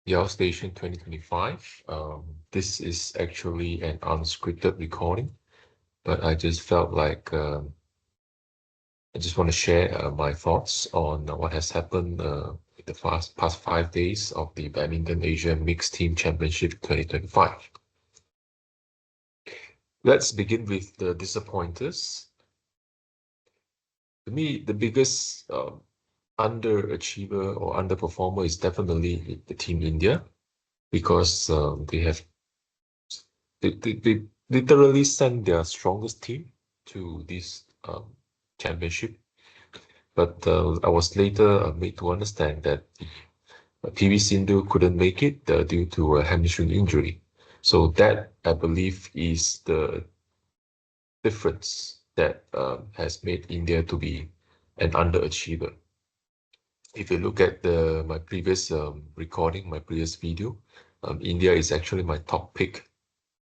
Station 2025. This is actually an unscripted recording, but I just felt like I just want to share my thoughts on what has happened in the past 5 days of the Badminton Asia Mixed Team Championship 2025. Let's begin with the disappointers. To me, the biggest underachiever or underperformer is definitely the Team India, because they literally sent their strongest team to this championship. But I was later made to understand that PV Sindhu couldn't make it due to a hamstring injury. So that, I believe, is the difference that has made India to be an underachiever. If you look at my previous recording, my previous video, India is actually my top pick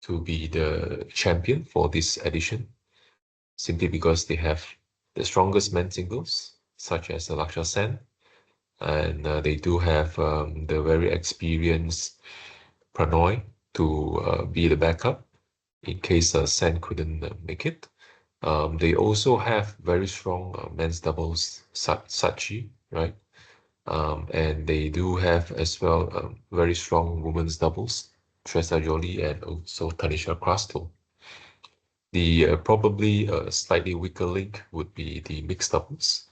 to be the champion for this edition, simply because they have the strongest men's singles, such as Lakshya Sen, and they do have the very experienced Pranoy to be the backup in case Sen couldn't make it. They also have very strong men's doubles, Sachi, right? And they do have as well very strong women's doubles, Tressa Jolie and also Tanisha Crasto. The probably slightly weaker link would be the mixed doubles.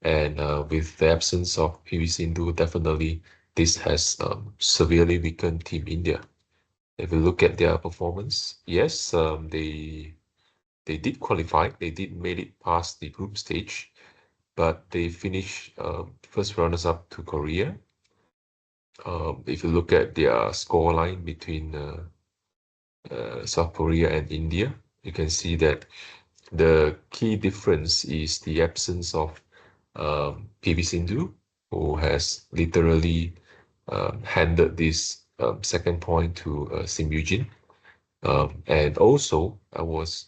And with the absence of PV Sindhu, definitely this has severely weakened Team India. If you look at their performance, yes, they did qualify. They did made it past the group stage, but they finished first runners-up to Korea. If you look at their scoreline between South Korea and India, you can see that the key difference is the absence of PV Sindhu, who has literally handed this second point to Sim Eugene. And also, I was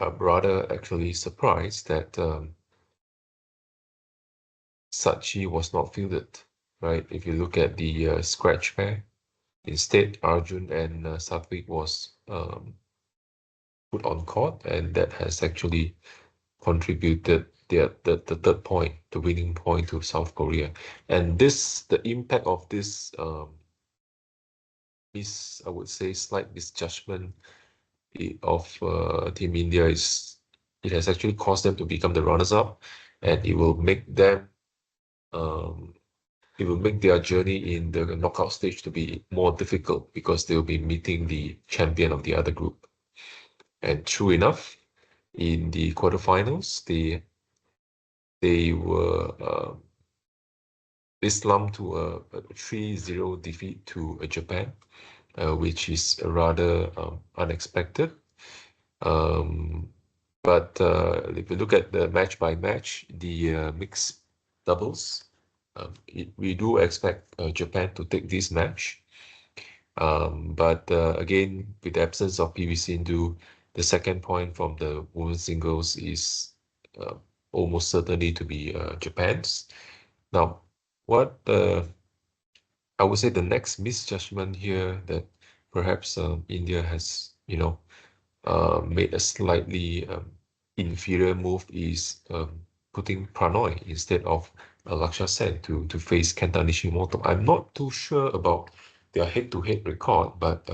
rather actually surprised that Sachi was not fielded, right? If you look at the scratch pair, instead Arjun and Satvik was put on court, and that has actually contributed the third point, the winning point to South Korea. And the impact of this is, I would say, slight misjudgment of Team India it has actually caused them to become the runners-up, and it will make their journey in the knockout stage to be more difficult, because they will be meeting the champion of the other group. And true enough, in the quarterfinals, they slumped to a 3-0 defeat to Japan, which is rather unexpected. But if you look at the match by match, the mixed doubles, we do expect Japan to take this match. But again, with the absence of PV Sindhu, the second point from the women's singles is almost certainly to be Japan's. Now, what I would say the next misjudgment here that perhaps India has, made a slightly inferior move is putting Pranoy instead of Lakshya Sen to face Kenta Nishimoto. I'm not too sure about their head-to-head record, but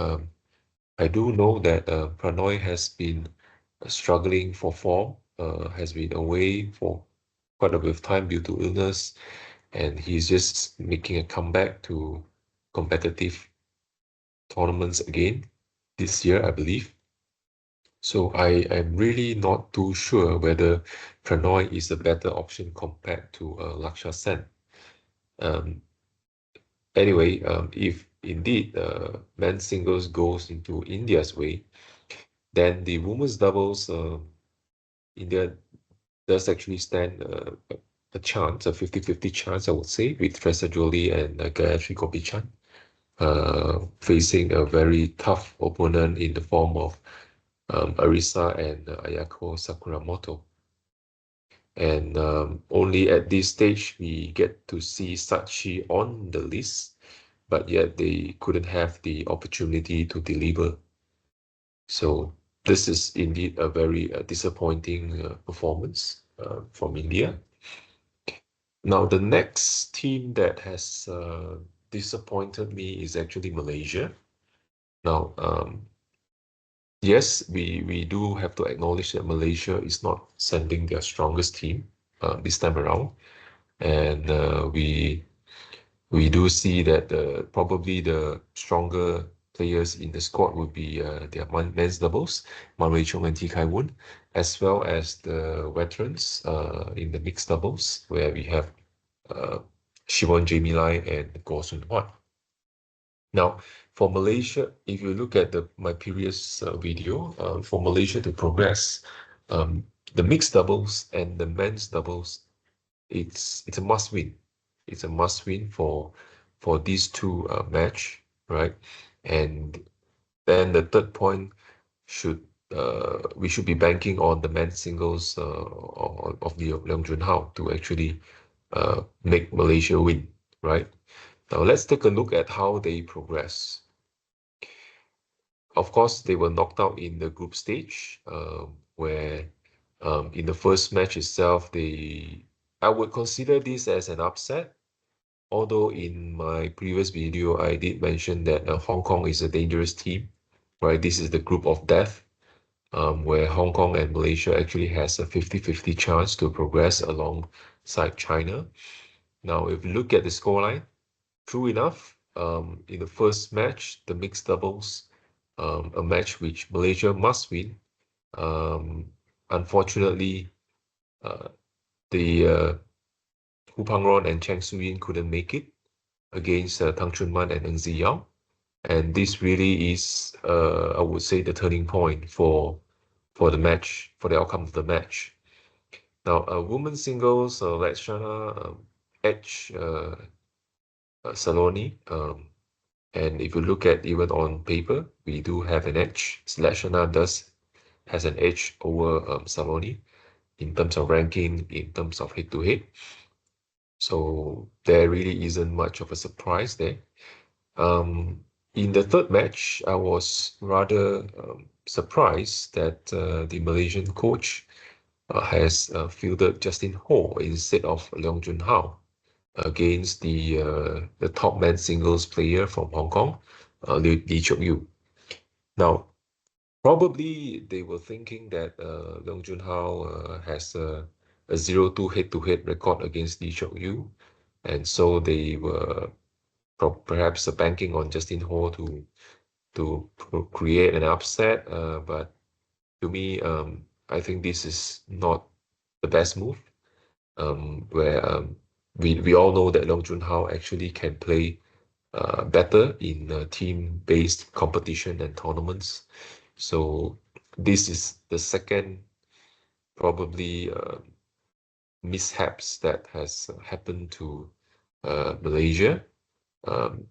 I do know that Pranoy has been struggling for form, has been away for quite a bit of time due to illness, and he's just making a comeback to competitive tournaments again this year, I believe. So I am really not too sure whether Pranoy is a better option compared to Lakshya Sen. Anyway, if indeed men's singles goes into India's way, then the women's doubles, India does actually stand a chance, a 50-50 chance, I would say, with Tressa Jolie and Gayatri Gopichan facing a very tough opponent in the form of Arisa and Ayako Sakuramoto. And only at this stage we get to see Sachi on the list. but yet they couldn't have the opportunity to deliver. So this is indeed a very disappointing performance from India. Now, the next team that has disappointed me is actually Malaysia. Now, yes, we do have to acknowledge that Malaysia is not sending their strongest team this time around, and we do see that probably the stronger players in the squad would be their men's doubles, Man Wei Chung and T Kai Woon, as well as the veterans in the mixed doubles, where we have uh, Siwon Jamie Lai and Goh Soon Hwan. Now, for Malaysia, if you look at my previous video, for Malaysia to progress, um, the mixed doubles and the men's doubles, it's a must win. It's a must win for these two match, right? And then the third point should we should be banking on the men's singles of the Leong Junhao to actually make Malaysia win, right? Now let's take a look at how they progress. Of course, they were knocked out in the group stage, where in the first match itself, I would consider this as an upset. Although in my previous video, I did mention that Hong Kong is a dangerous team, right? This is the group of death, where Hong Kong and Malaysia actually has a 50-50 chance to progress alongside China. Now, if you look at the scoreline, true enough, in the first match, the mixed doubles, a match which Malaysia must win. Unfortunately, uh, the Hu Pangron and Cheng Su-yin couldn't make it against Tang Chunman and Ng Zi Yao. And this really is, I would say, the turning point for the match, for the outcome of the match. Now, women's singles, Lakshana edge Saloni. And if you look at even on paper, we do have an edge. Lakshana has an edge over Saloni in terms of ranking, in terms of head-to-head. So there really isn't much of a surprise there. In the third match, I was rather surprised that the Malaysian coach has fielded Justin Ho instead of Leong Junhao against the top men's singles player from Hong Kong, Lee Chok Yu. Now, probably they were thinking that Leong Junhao has a 0-2 head-to-head record against Lee Chok Yu, and so they were perhaps banking on Justin Ho to create an upset. But to me, I think this is not the best move. Where we all know that Leong Junhao actually can play better in team-based competition and tournaments. So this is the second probably mishaps that has happened to Malaysia.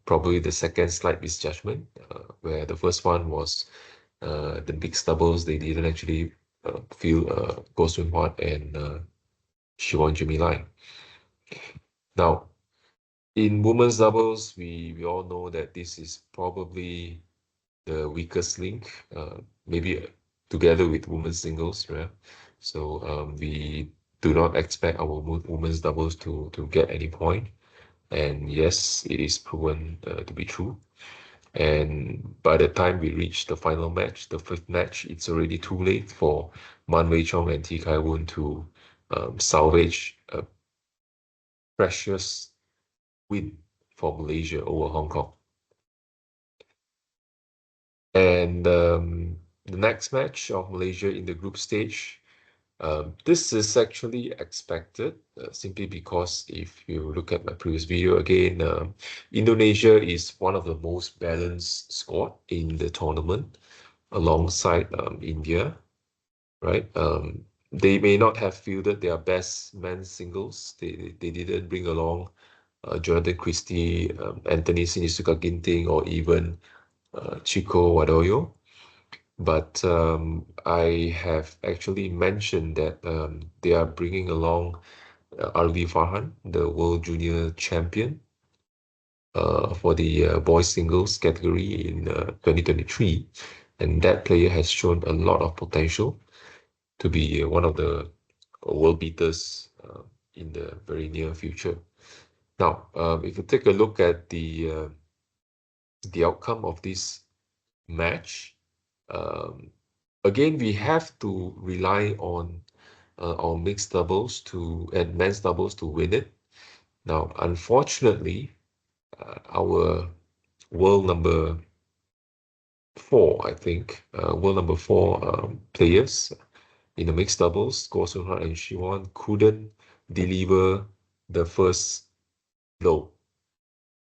Probably the second slight misjudgment, where the first one was the mixed doubles. They didn't actually feel Goh Soon Hwan and Siwon Jimmy Lai. Now, in women's doubles, we all know that this is probably the weakest link, maybe together with women's singles, right? So we do not expect our women's doubles to get any point. And yes, it is proven to be true. And by the time we reach the final match, the fifth match, it's already too late for Man Wei Chong and T Kai Woon to salvage a precious win for Malaysia over Hong Kong. And the next match of Malaysia in the group stage, this is actually expected simply because if you look at my previous video again, Indonesia is one of the most balanced squad in the tournament alongside India, right? They may not have fielded their best men's singles. They didn't bring along Jonathan Christie, Anthony Sinisuka Ginting, or even Chico Wadoyo. But I have actually mentioned that they are bringing along Arvi Farhan, the World Junior Champion, for the boys singles category in 2023, and that player has shown a lot of potential to be one of the world beaters in the very near future. Now, if you take a look at the outcome of this match, um, again we have to rely on our mixed doubles to and men's doubles to win it. Now, unfortunately, our world number four, I think, world number four players in the mixed doubles, Goh Seung Han and Shiwon, couldn't deliver the first blow,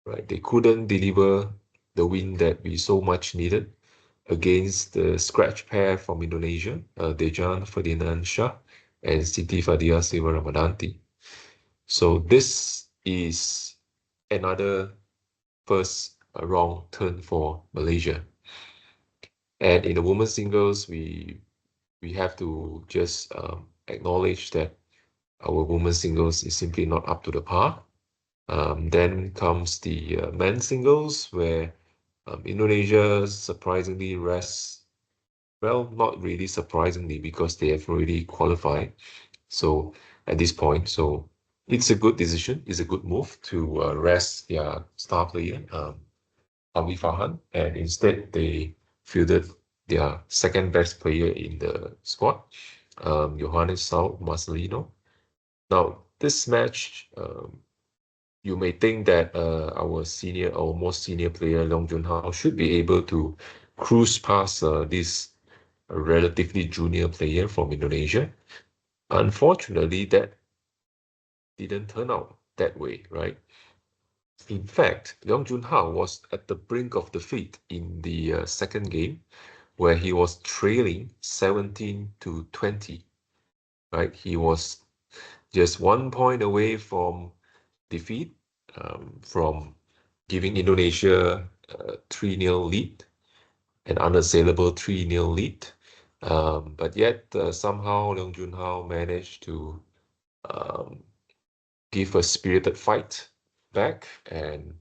right? They couldn't deliver the win that we so much needed against the scratch pair from Indonesia, Dejan Ferdinand Shah and Siti Fadia Silva Ramadanti. So this is another first wrong turn for Malaysia. And in the women's singles, we have to just acknowledge that our women's singles is simply not up to the par. Then comes the men's singles, where Indonesia surprisingly rests, well, not really surprisingly, because they have already qualified. So at this point, so it's a good decision, it's a good move to rest their star player, Alwi Farhan, and instead they fielded their second best player in the squad, Johannes Sao Marcelino. Now, this match, you may think that our most senior player, Leong Jun Hao, should be able to cruise past this relatively junior player from Indonesia. Unfortunately, that didn't turn out that way, right? In fact, Leong Jun Hao was at the brink of defeat in the second game, where he was trailing 17-20, right? He was just 1 point away from defeat, from giving Indonesia a 3-0 lead, an unassailable 3-0 lead. But yet, somehow Leong Jun Hao managed to um, give a spirited fight back, and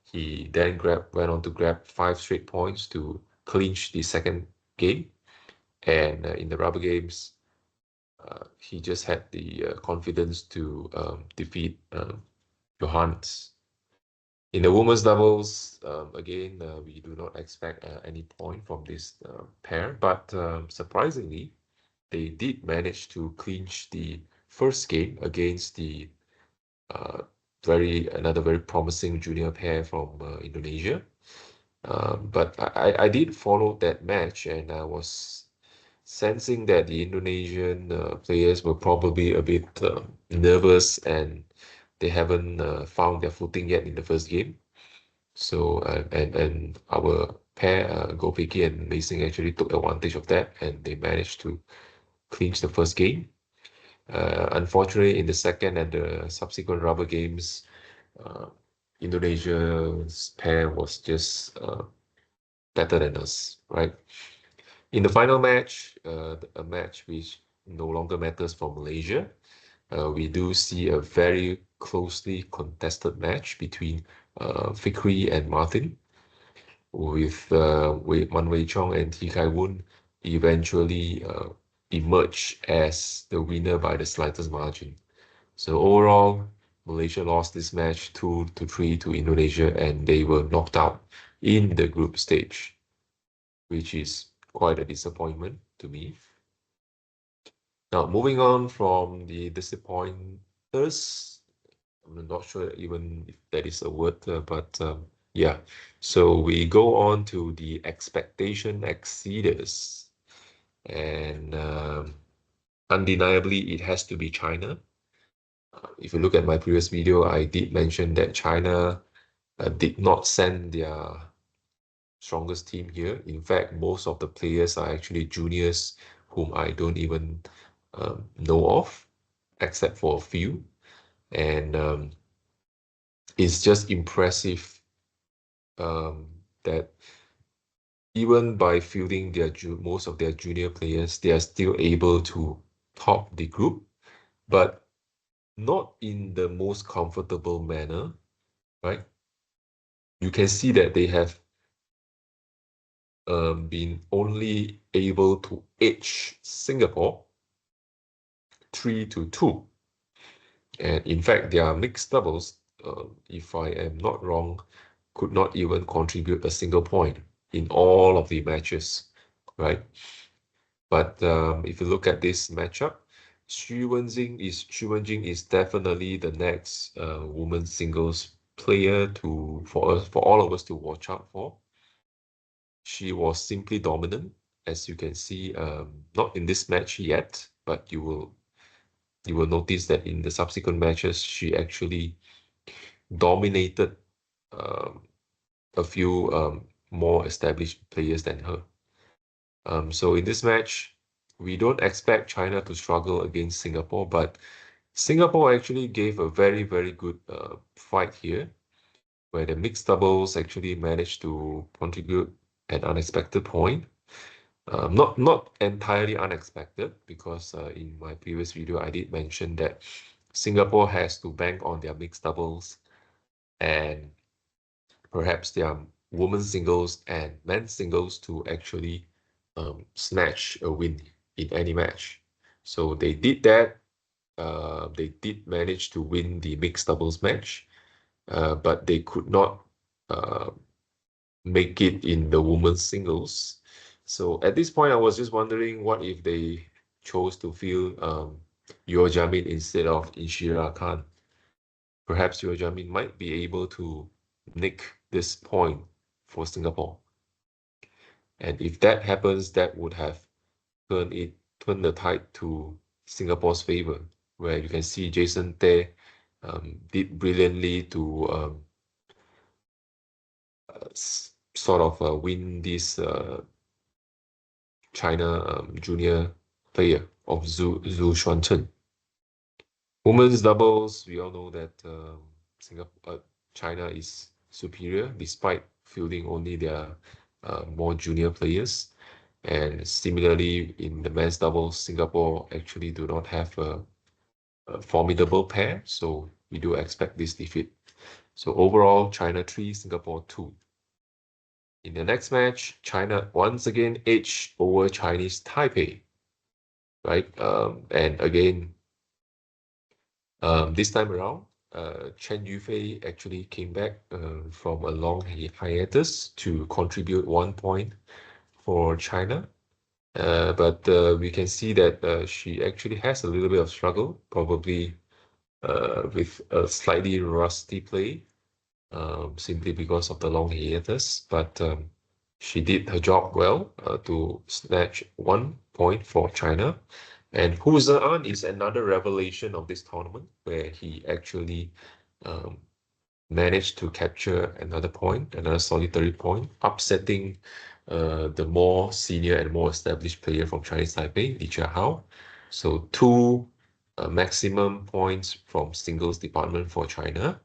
he then went on to grab 5 straight points to clinch the second game. And in the rubber games, he just had the confidence to defeat Johannes. In the women's doubles, again, we do not expect any point from this pair, but surprisingly, they did manage to clinch the first game against the uh, another very promising junior pair from Indonesia. But I did follow that match, and I was sensing that the Indonesian players were probably a bit nervous, and they haven't found their footing yet in the first game. So and our pair, Goh Pei Ki and Mei Sing, actually took advantage of that, and they managed to clinch the first game. Unfortunately, in the second and the subsequent rubber games, uh, Indonesia's pair was just better than us, right? In the final match, a match which no longer matters for Malaysia, we do see a very closely contested match between Fikri and Martin, with Man Wei Chong and Thi Kai Woon eventually emerge as the winner by the slightest margin. So overall, Malaysia lost this match 2-3 to Indonesia, and they were knocked out in the group stage, which is quite a disappointment to me. Now, moving on from the disappointers, I'm not sure even if that is a word, but yeah. So we go on to the expectation exceeders, and undeniably, it has to be China. If you look at my previous video, I did mention that China did not send their strongest team here. In fact, most of the players are actually juniors whom I don't even know of, except for a few. And it's just impressive that even by fielding most of their junior players, they are still able to top the group, but not in the most comfortable manner, right? you can see that they have been only able to edge Singapore 3-2. And in fact, their mixed doubles, if I am not wrong, could not even contribute a single point in all of the matches, right? But if you look at this matchup, Xu Wenjing is definitely the next women's singles player for all of us to watch out for. She was simply dominant, as you can see, not in this match yet, but you will notice that in the subsequent matches, she actually dominated um, a few more established players than her. So in this match, we don't expect China to struggle against Singapore, but Singapore actually gave a very, very good fight here, where the mixed doubles actually managed to contribute an unexpected point. Not entirely unexpected, because in my previous video, I did mention that Singapore has to bank on their mixed doubles and perhaps their women's singles and men's singles to actually snatch a win in any match. So they did that. They did manage to win the mixed doubles match, but they could not uh, make it in the women's singles. So at this point, I was just wondering, what if they chose to field Yeo Jamin instead of Inshira Khan? Perhaps Yeo Jamin might be able to nick this point for Singapore. And if that happens, that would have turned the tide to Singapore's favor, where you can see Jason Teh did brilliantly to sort of win this China junior player of Zhu Xuanchen. Women's doubles, we all know that China is superior despite fielding only their more junior players. And similarly, in the men's doubles, Singapore actually do not have a formidable pair, so we do expect this defeat. So overall, China 3, Singapore 2. In the next match, China once again edged over Chinese Taipei, right? And again, this time around, Chen Yufei actually came back from a long hiatus to contribute 1 point for China. But we can see that she actually has a little bit of struggle, probably with a slightly rusty play, simply because of the long hiatus. But she did her job well to snatch 1 point for China. And Hu Ze'an is another revelation of this tournament, where he actually um, managed to capture another point, another solitary point, upsetting the more senior and more established player from Chinese Taipei, Li Jiahao. So 2 maximum points from singles department for China,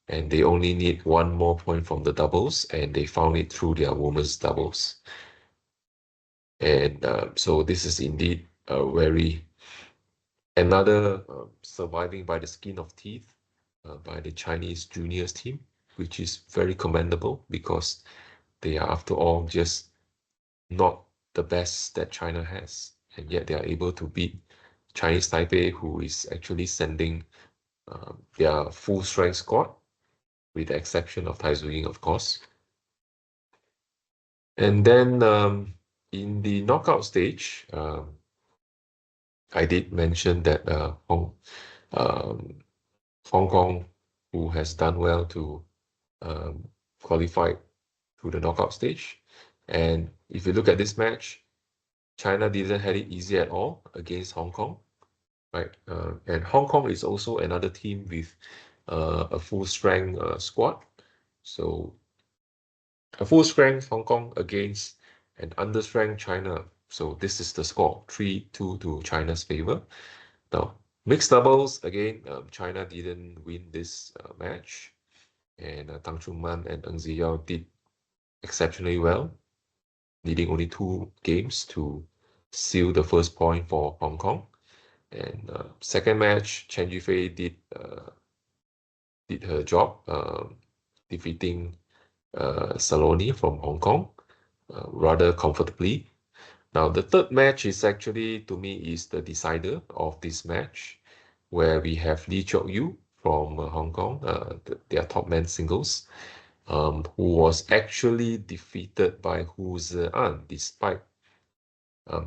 and they only need 1 more point from the doubles, and they found it through their women's doubles. And so this is indeed a very another surviving by the skin of teeth by the Chinese juniors team, which is very commendable, because they are, after all, just not the best that China has, and yet they are able to beat Chinese Taipei, who is actually sending their full strength squad, with the exception of Tai Zuying, of course. And then in the knockout stage, I did mention that um, Hong Kong, who has done well to qualify to the knockout stage. And if you look at this match, China didn't have it easy at all against Hong Kong, right? And Hong Kong is also another team with a full strength squad. So a full strength Hong Kong against an understrength China. So this is the score, 3-2 to China's favor. Now, mixed doubles, again, China didn't win this match. And Tang Chunman and Ng Ziyao did exceptionally well, needing only 2 games to seal the first point for Hong Kong. And second match, Chen Yufei did her job, defeating Saloni from Hong Kong rather comfortably. Now, the third match is actually, to me, is the decider of this match, where we have Lee Chok Yu from Hong Kong, their top men's singles, who was actually defeated by Hu Zean despite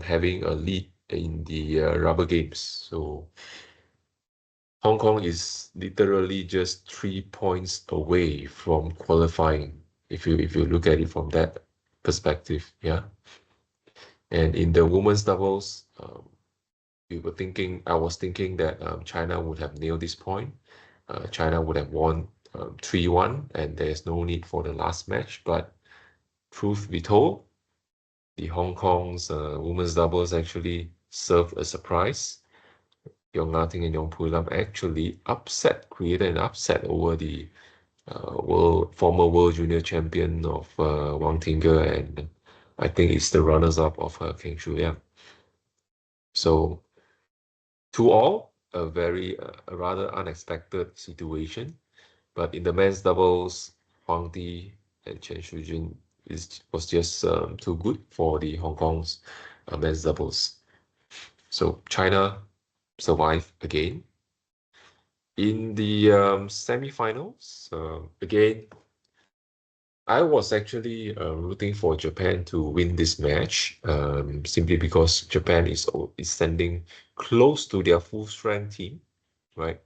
having a lead in the rubber games. So Hong Kong is literally just 3 points away from qualifying, if you look at it from that perspective, yeah. And in the women's doubles, I was thinking that China would have nailed this point. China would have won 3-1, and there's no need for the last match. But truth be told, the Hong Kong's women's doubles actually served a surprise. Yong Na Ting and Yong Pui Lam actually created an upset over the former world junior champion of Wang Tinge, and I think it's the runners-up of Keng Shu Liang. So, to all, a rather unexpected situation. But in the men's doubles, Huang Di and Chen Shujun was just too good for the Hong Kong's men's doubles. So China survived again. In the semifinals, again, I was actually rooting for Japan to win this match, simply because Japan is standing close to their full strength team, right?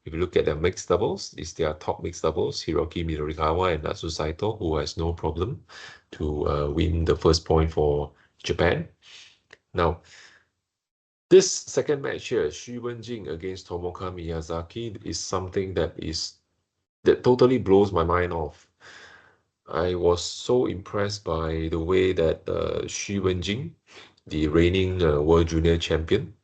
If you look at their mixed doubles, it's their top mixed doubles, Hiroki Midorikawa and Natsu Saito, who has no problem to win the first point for Japan. Now, this second match here, Xu Wenjing against Tomoka Miyazaki, is something that totally blows my mind off. I was so impressed by the way that Xu Wenjing, the reigning World Junior Champion,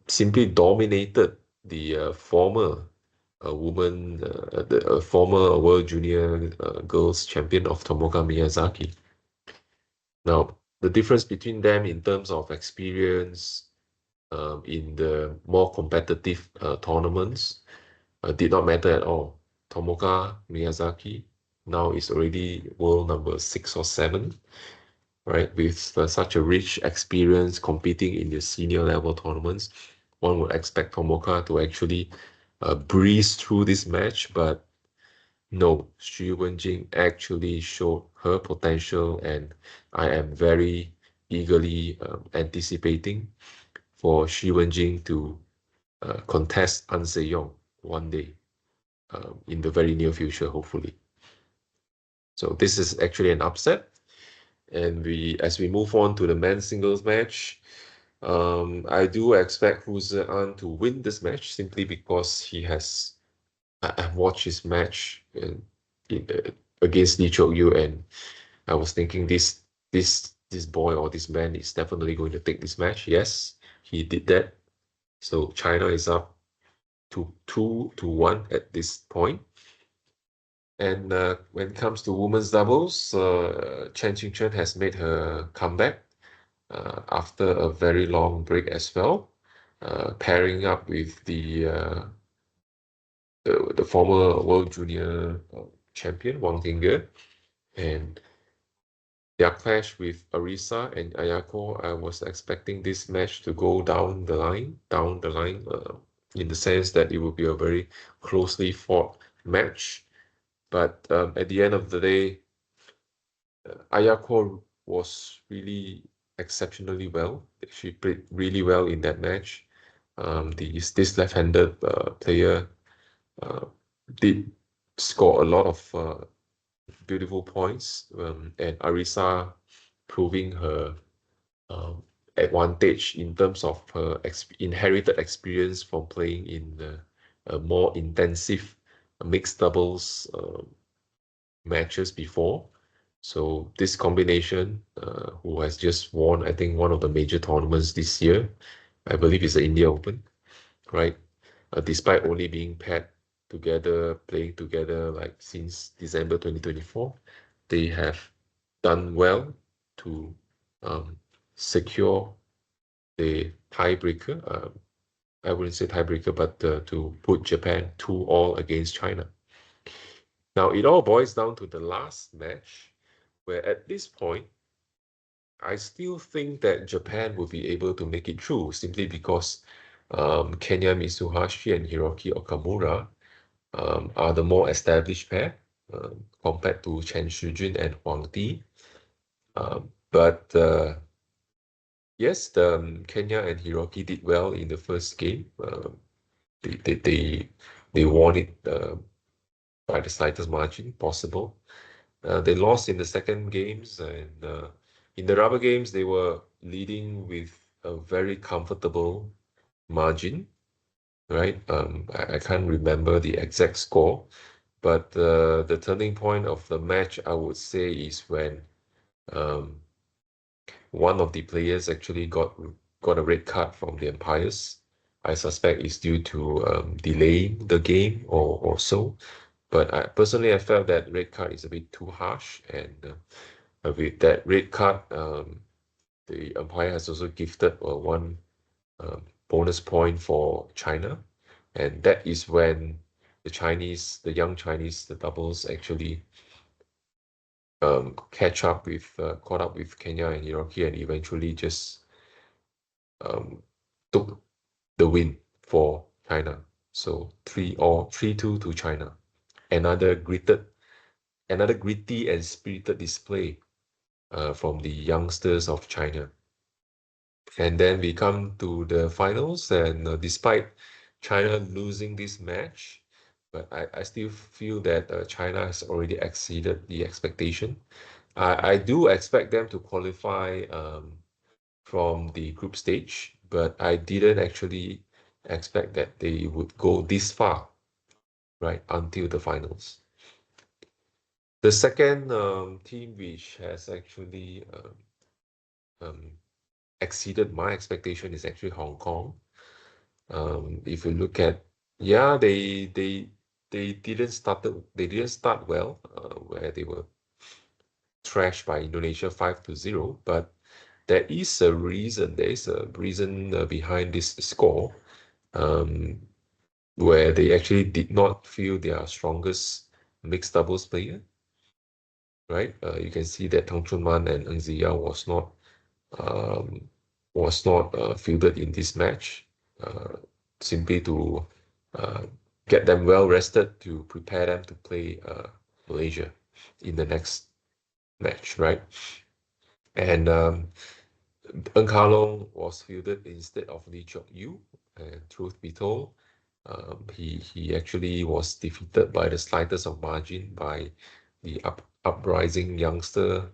simply dominated the former former World Junior Girls Champion of Tomoka Miyazaki. Now, the difference between them in terms of experience in the more competitive tournaments did not matter at all. Tomoka Miyazaki now is already world number 6 or 7, right? With such a rich experience competing in the senior level tournaments, one would expect Tomoka to actually breeze through this match, but no, Xu Wenjing actually showed her potential, and I am very eagerly anticipating for Xu Wenjing to contest An Se-yong one day in the very near future, hopefully. So this is actually an upset. And as we move on to the men's singles match, I do expect Hu Zean to win this match simply because I've watched his match against Lee Chok Yu, and I was thinking this boy or this man is definitely going to take this match. Yes, he did that. So China is up to 2-1 at this point. And when it comes to women's doubles, Chen Qingchen has made her comeback after a very long break as well, pairing up with the former World Junior champion Wang Tinge, and their clash with Arisa and Ayako. I was expecting this match to go down the line, in the sense that it would be a very closely fought match. But at the end of the day, Ayako was really exceptionally well. She played really well in that match. This left-handed player did score a lot of beautiful points, and Arisa proving her advantage in terms of her inherited experience from playing in a more intensive mixed doubles matches before. So this combination, who has just won, I think, one of the major tournaments this year, I believe it's the India Open, right? Despite only being paired together, playing together like since December 2024, they have done well to secure the tiebreaker. I wouldn't say tiebreaker, but to put Japan 2-all against China. Now, it all boils down to the last match, where at this point, I still think that Japan will be able to make it through simply because Kenya Mitsuhashi and Hiroki Okamura are the more established pair compared to Chen Shujun and Huang Di. But yes, Kenya and Hiroki did well in the first game. They won it by the slightest margin possible. They lost in the second games, and in the rubber games, they were leading with a very comfortable margin, right? I can't remember the exact score, but the turning point of the match, I would say, is when um, one of the players actually got a red card from the umpires. I suspect it's due to delaying the game or so. But I felt that red card is a bit too harsh, and with that red card, the umpire has also gifted one bonus point for China, and that is when the young Chinese, the doubles actually caught up with Kenya and Hiroki, and eventually just um, took the win for China. So 3-2 to China. Another gritty and spirited display from the youngsters of China. And then we come to the finals, and despite China losing this match, but I still feel that China has already exceeded the expectation. I do expect them to qualify from the group stage, but I didn't actually expect that they would go this far, right, until the finals. The second team which has actually um, exceeded my expectation is actually Hong Kong. If you look at, yeah, they didn't start well, where they were thrashed by Indonesia 5-0, but there is a reason. There is a reason behind this score, um, where they actually did not feel their strongest mixed doubles player, right? You can see that Tang Chun Man and Ng Ziya um, was not fielded in this match, simply to uh, get them well rested to prepare them to play Malaysia in the next match, right? And Ng Ka Long was fielded instead of Lee Chok Yu, and truth be told, he actually was defeated by the slightest of margin by the uprising youngster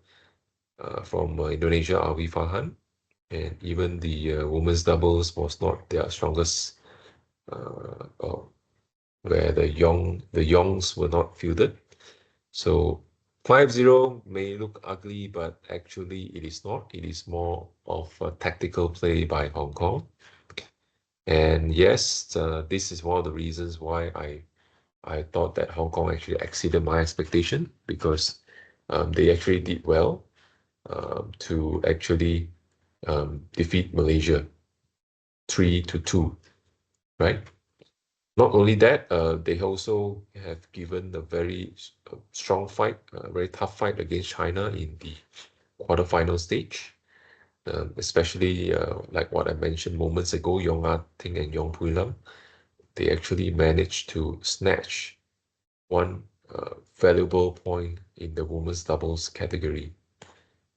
from Indonesia, Alwi Farhan. And even the women's doubles was not their strongest, where the Yongs were not fielded. So 5-0 may look ugly, but actually it is not. It is more of a tactical play by Hong Kong. And yes, this is one of the reasons why I thought that Hong Kong actually exceeded my expectation, because they actually did well to actually defeat Malaysia 3-2, right? Not only that, they also have given a very strong fight, a very tough fight against China in the quarterfinal stage, especially like what I mentioned moments ago, Yong Ah Ting and Yong Pui Lam. They actually managed to snatch one valuable point in the women's doubles category.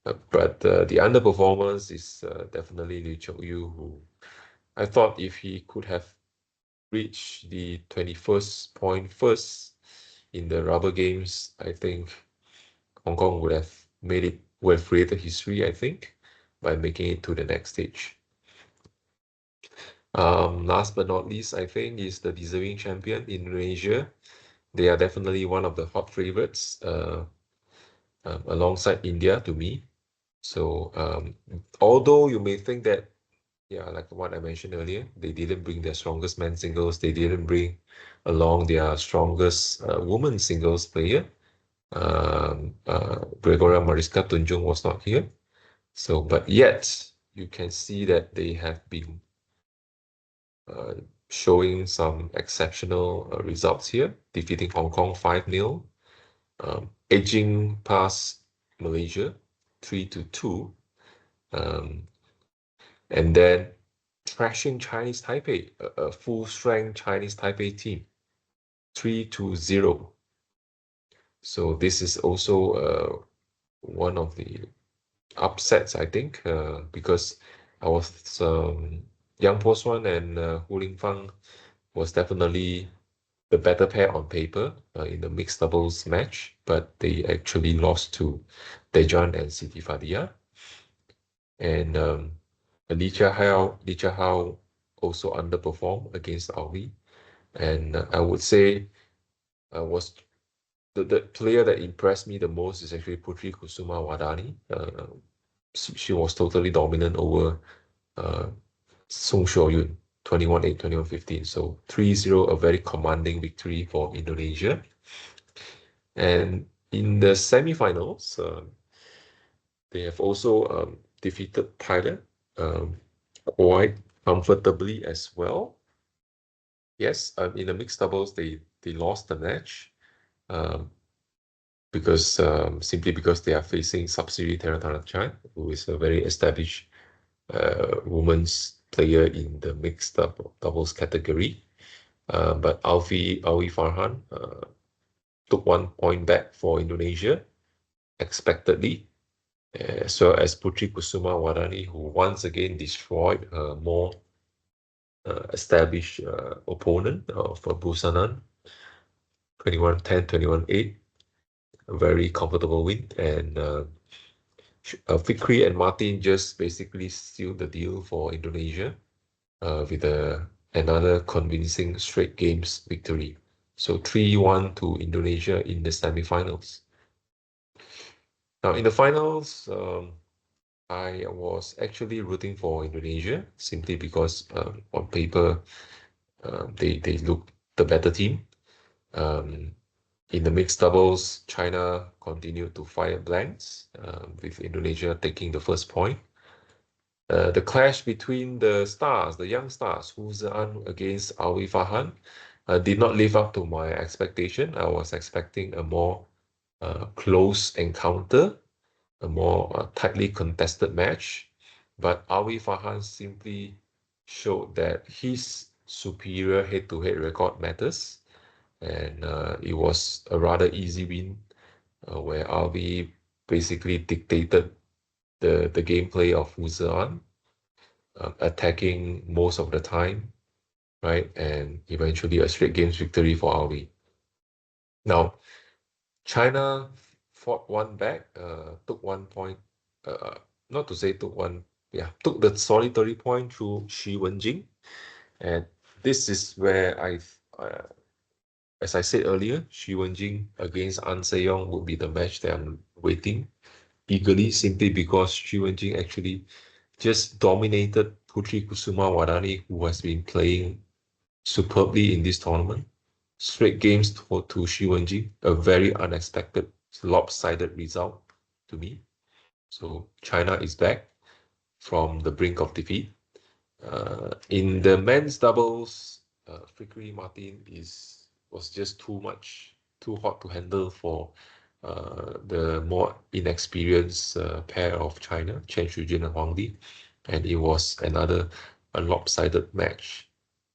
But the underperformance is definitely Lee Chok Yu, who I thought if he could have reached the 21st point first in the rubber games, I think Hong Kong would have created history, I think, by making it to the next stage. Last but not least, I think, is the deserving champion, Indonesia. They are definitely one of the hot favorites, alongside India to me. So, although you may think that, yeah, like what I mentioned earlier, they didn't bring their strongest men's singles, they didn't bring along their strongest women's singles player. Gregoria Mariska Tunjung was not here. So, but yet you can see that they have been showing some exceptional results here, defeating Hong Kong 5-0. edging past Malaysia 3-2, um, and then thrashing Chinese Taipei, a full-strength Chinese Taipei team, 3-0. So this is also one of the upsets, I think, because I was Yang Po Swan and Hu Lingfang was definitely the better pair on paper in the mixed doubles match, but they actually lost to Dejan and Siti Fadia. And Li Hao also underperformed against Awi. And I would say was the player that impressed me the most is actually Putri Kusuma Wadani. She was totally dominant over uh, Song Xiaoyun, 21-8, 21-15. So 3-0, a very commanding victory for Indonesia. And in the semifinals, they have also defeated Thailand um, quite comfortably as well. Yes, in the mixed doubles, they lost the match um, because simply because they are facing subsidiary Tera Tanachai, who is a very established women's player in the mixed doubles category. But Alwi Farhan took 1 point back for Indonesia, expectedly, as well as Putri Kusuma Wadani, who once again destroyed a more established opponent of Busanan, 21-10, 21-8, a very comfortable win. And Fikri and Martin just basically sealed the deal for Indonesia with another convincing straight games victory. So 3-1 to Indonesia in the semifinals. Now, in the finals, I was actually rooting for Indonesia simply because on paper they look the better team. In the mixed doubles, China continued to fire blanks with Indonesia taking the first point. The clash between the stars, the young stars, Hu Zhan against Awi Fahan, did not live up to my expectation. I was expecting a more close encounter, a more tightly contested match. But Awi Fahan simply showed that his superior head-to-head record matters. And it was a rather easy win where Awi basically dictated the gameplay of Hu Zhan, attacking most of the time, right? And eventually a straight games victory for Awi. Now, China fought one back, took 1 point, uh, not to say took one, yeah, took the solitary point through Shi Wenjing. And this is where as I said earlier, Shi Wenjing against An Se-yong would be the match that I'm waiting eagerly, simply because Shi Wenjing actually just dominated Putri Kusuma Wadani, who has been playing superbly in this tournament. Straight games to Shi Wenjing, a very unexpected, lopsided result to me. So China is back from the brink of defeat. In the men's doubles, Fikri Martin was just too much, too hot to handle for the more inexperienced pair of China, Chen Shujin and Huang Li, and it was another a lopsided match,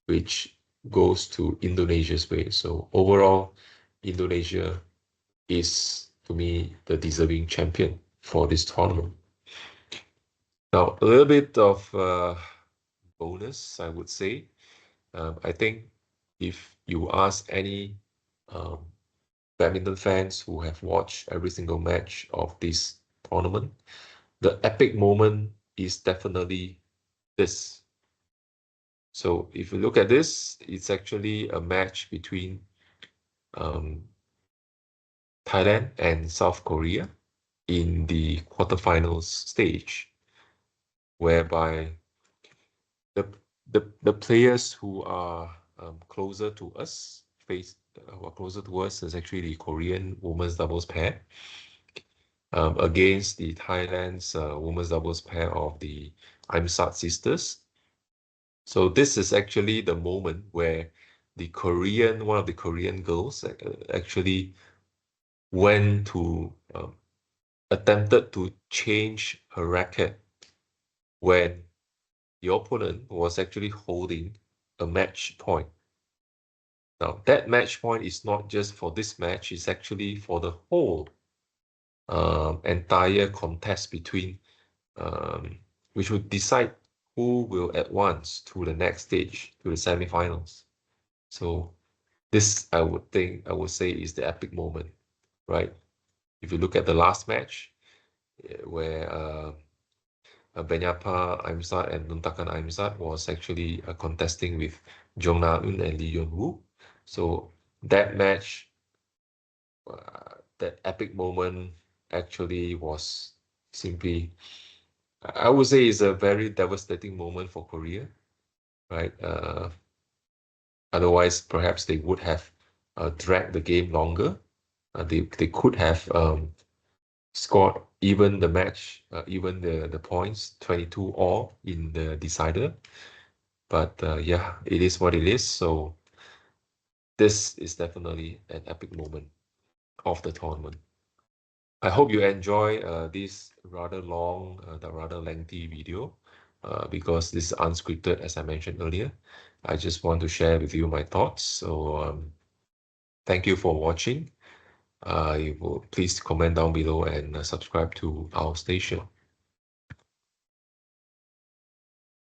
which goes to Indonesia's way. So overall, Indonesia is, to me, the deserving champion for this tournament. Now, a little bit of bonus, I would say. I think if you ask any um, badminton fans who have watched every single match of this tournament, the epic moment is definitely this. So if you look at this, it's actually a match between um, Thailand and South Korea in the quarterfinals stage, whereby the the players who are closer to us who are closer to us is actually the Korean women's doubles pair against the Thailand's women's doubles pair of the Imsat sisters. So this is actually the moment where one of the Korean girls actually went to attempted to change her racket when the opponent was actually holding a match point. Now, that match point is not just for this match, it's actually for the whole entire contest between, which would decide who will advance to the next stage, to the semifinals. So this, I would say, is the epic moment, right? If you look at the last match, where Benyapa Aimsat and Nuntakan Aimsat was actually contesting with Jong Na-eun and Lee Yeon-woo. So that match, that epic moment actually was simply, I would say, is a very devastating moment for Korea, right? Otherwise, perhaps they would have dragged the game longer. They could have scored even the match, even the points, 22 all in the decider. But yeah, it is what it is. So this is definitely an epic moment of the tournament. I hope you enjoy this rather long, rather lengthy video because this is unscripted, as I mentioned earlier. I just want to share with you my thoughts. So thank you for watching. You will please comment down below and subscribe to our station.